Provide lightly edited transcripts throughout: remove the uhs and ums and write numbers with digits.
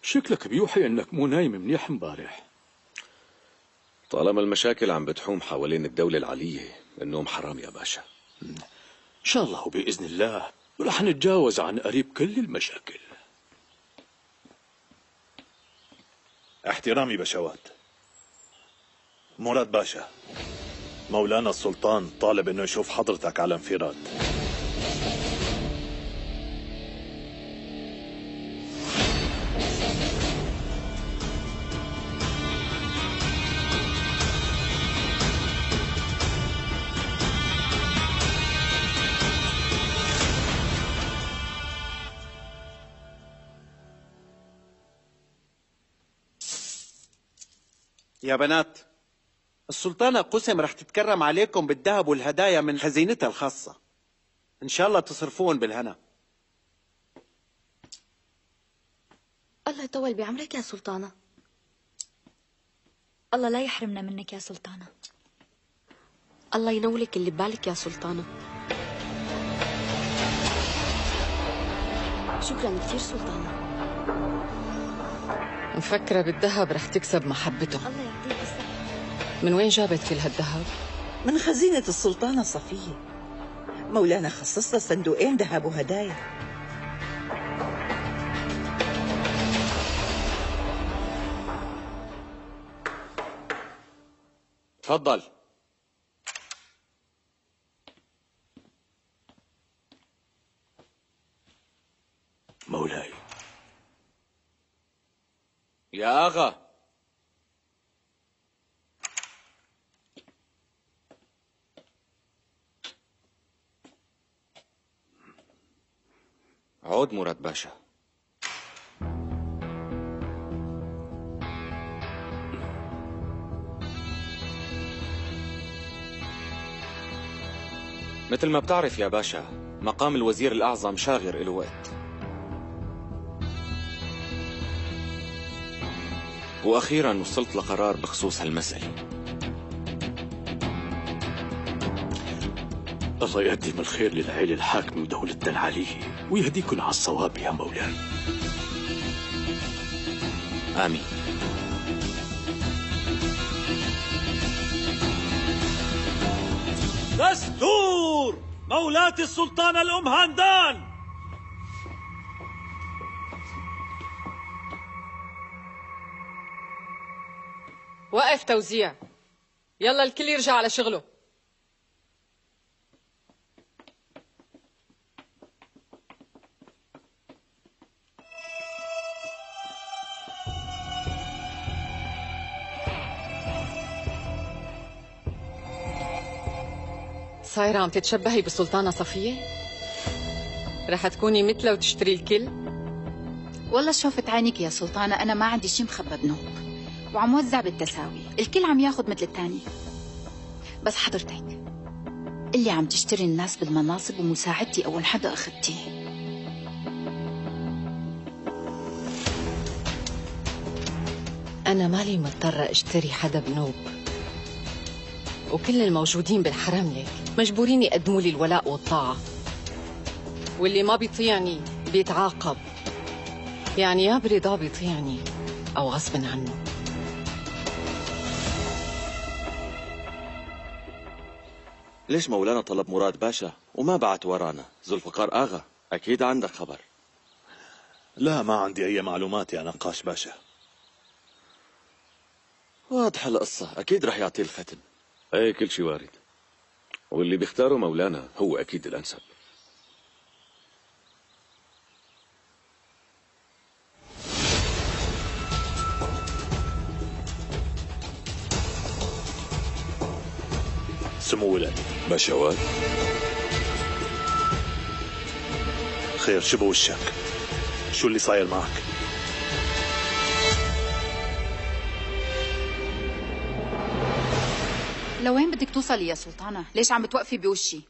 شكلك بيوحي انك مو نايم منيح امبارح. طالما المشاكل عم بتحوم حوالين الدولة العلية، النوم حرام يا باشا. ان شاء الله وبإذن الله رح نتجاوز عن قريب كل المشاكل. احترامي بشوات. مراد باشا، مولانا السلطان طالب انه يشوف حضرتك على انفراد. يا بنات، السلطانة قسم رح تتكرم عليكم بالذهب والهدايا من خزينتها الخاصة. إن شاء الله تصرفون بالهنا. الله يطول بعمرك يا سلطانة. الله لا يحرمنا منك يا سلطانة. الله ينولك اللي ببالك يا سلطانة. شكرا كثير سلطانة. مفكرة بالذهب رح تكسب محبته. الله يعطيك الصحة. من وين جابت كل هالذهب؟ من خزينة السلطانة صفية. مولانا خصص لها صندوقين ذهب وهدايا. تفضل. مولاي. يا أغا، عود مراد باشا. مثل ما بتعرف يا باشا، مقام الوزير الأعظم شاغر إله وقت، وأخيرا وصلت لقرار بخصوص هالمسألة. الله يقدم الخير للعيلة الحاكمة ودولتنا العلية ويهديكن على الصواب يا مولاي. آمين. دستور مولاة السلطانة الأم هندان. وقف توزيع، يلا الكل يرجع على شغله. صايرة عم تتشبهي بالسلطانة صفية؟ رح تكوني مثلها وتشتري الكل؟ والله شوفت عينيك يا سلطانة، أنا ما عندي شي مخبى بنوب وعم وزع بالتساوي، الكل عم ياخد مثل التاني. بس حضرتك اللي عم تشتري الناس بالمناصب ومساعدتي أول حدا أخدتيه. أنا مالي مضطرة اشتري حدا بنوب، وكل الموجودين بالحرم لك مجبورين يقدموا لي الولاء والطاعة، واللي ما بيطيعني بيتعاقب، يعني يا برضا بيطيعني أو غصب عنه. ليش مولانا طلب مراد باشا وما بعت ورانا؟ ذو الفقار آغا، أكيد عندك خبر. لا، ما عندي أي معلومات يا نقاش باشا. واضحة القصة، أكيد رح يعطيه الختم. أي كل شيء وارد، واللي بيختاره مولانا هو أكيد الأنسب. سمو الأمير. بشوات. خير، شو بوشك؟ شو اللي صاير معك؟ لوين بدك توصلي يا سلطانة؟ ليش عم بتوقفي بوشي؟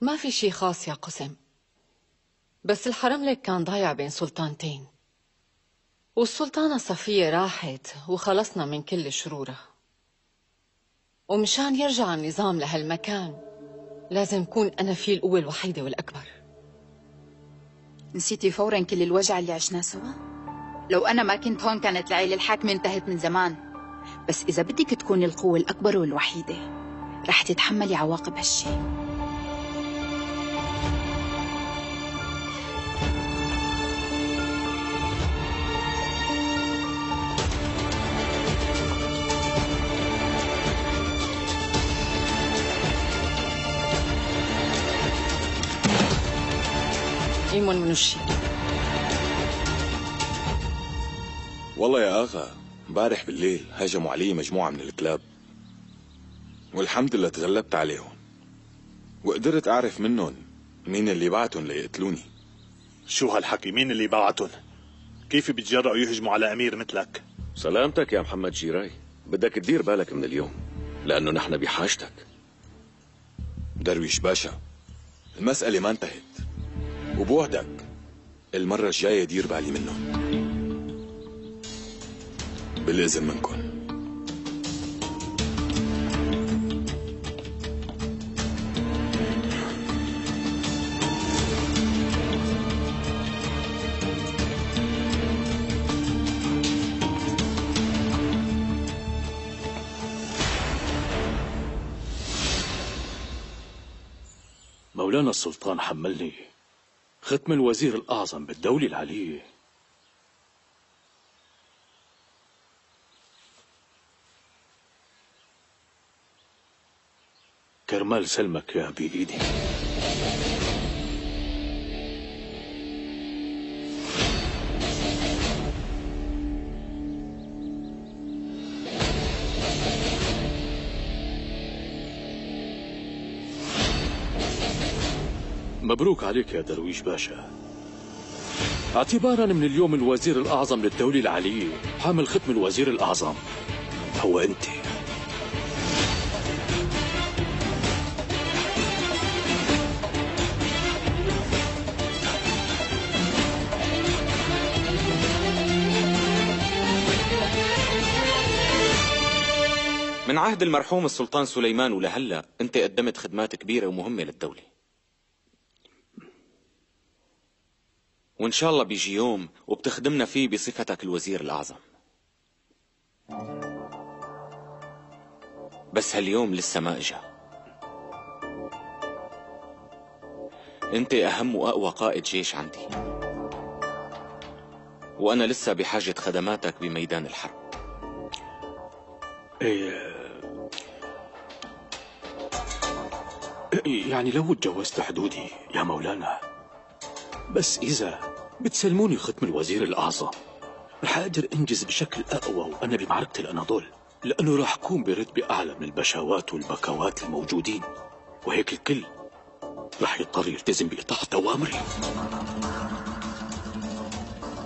ما في شي خاص يا قسم، بس الحرم لك كان ضايع بين سلطانتين، والسلطانة صفية راحت وخلصنا من كل شرورها، ومشان يرجع النظام لهالمكان لازم كون أنا فيه القوة الوحيدة والأكبر. نسيتي فورا كل الوجع اللي عشناه سوا؟ لو أنا ما كنت هون كانت العيلة الحاكمة انتهت من زمان. بس إذا بدك تكوني القوة الأكبر والوحيدة رح تتحملي عواقب هالشي. ايمون منو الشيء؟ والله يا اغا امبارح بالليل هجموا علي مجموعة من الكلاب، والحمد لله تغلبت عليهم وقدرت اعرف منهم مين اللي بعتهم ليقتلوني. شو هالحكي؟ مين اللي بعتهم؟ كيف بيتجرأوا يهجموا على امير مثلك؟ سلامتك يا محمد جيراي، بدك تدير بالك من اليوم لانه نحن بحاجتك. درويش باشا، المسألة ما انتهت وبوعدك المرة الجاية دير بالي منهم بالإذن منكم. مولانا السلطان حملني ختم الوزير الأعظم بالدولة العلية. كرمال سلمك يا بإيدي. مبروك عليك يا درويش باشا. اعتبارا من اليوم الوزير الأعظم للدولة العلية، حامل ختم الوزير الأعظم هو أنت. من عهد المرحوم السلطان سليمان ولهلا انت قدمت خدمات كبيرة ومهمة للدولة، وإن شاء الله بيجي يوم وبتخدمنا فيه بصفتك الوزير الأعظم. بس هاليوم لسه ما إجا. أنت أهم وأقوى قائد جيش عندي، وأنا لسه بحاجة خدماتك بميدان الحرب. يعني لو تجوزت حدودي يا مولانا، بس إذا بتسلموني ختم الوزير الأعظم رح أقدر أنجز بشكل أقوى وأنا بمعركة الأناضول، لأنه راح أكون برتبة أعلى من البشوات والبكوات الموجودين، وهيك الكل راح يضطر يلتزم بإطاعة أوامري.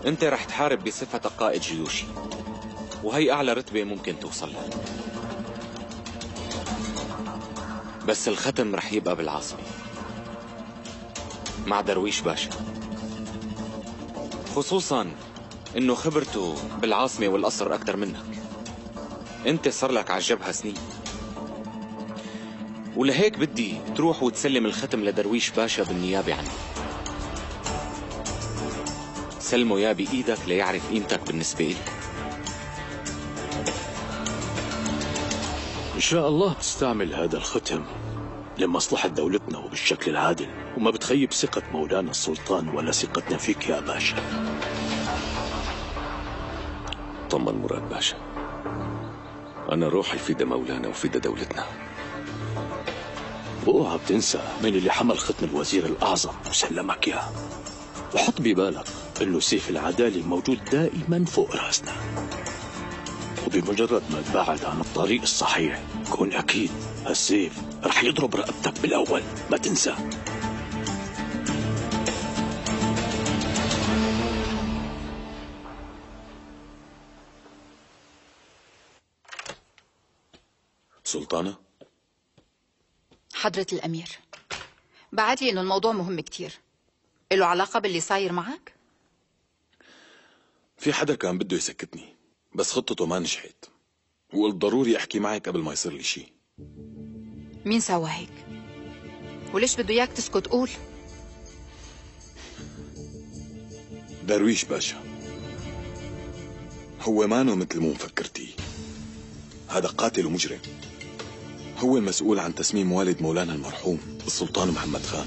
أنت راح تحارب بصفتك قائد جيوشي، وهي أعلى رتبة ممكن توصل لها. بس الختم رح يبقى بالعاصمة مع درويش باشا، خصوصا انه خبرته بالعاصمة والقصر اكتر منك. انت صار لك على الجبهة سنين، ولهيك بدي تروح وتسلم الختم لدرويش باشا بالنيابة عني. سلمه يا بإيدك ليعرف قيمتك بالنسبة إلي. إن شاء الله بتستعمل هذا الختم لمصلحة دولتنا وبالشكل العادل، وما بتخيب ثقة مولانا السلطان ولا ثقتنا فيك يا باشا. طمن مراد باشا، أنا روحي فدا مولانا وفدا دولتنا. واوعى بتنسى من اللي حمل ختم الوزير الأعظم وسلمك إياه، وحط ببالك إنه سيف العدالة موجود دائما فوق راسنا، وبمجرد ما تبعد عن الطريق الصحيح كون أكيد هالسيف رح يضرب رقبتك بالأول، ما تنسى. سلطانة؟ حضرة الأمير، بعت لي إنه الموضوع مهم كتير، له علاقة باللي صاير معك؟ في حدا كان بده يسكتني بس خطته ما نجحت، وقلت ضروري أحكي معك قبل ما يصير لي شيء. مين سوى هيك؟ وليش بده إياك تسكت؟ قول. درويش باشا. هو مانو مثل مو مفكرتي. هذا قاتل ومجرم، هو المسؤول عن تسميم والد مولانا المرحوم السلطان محمد خان.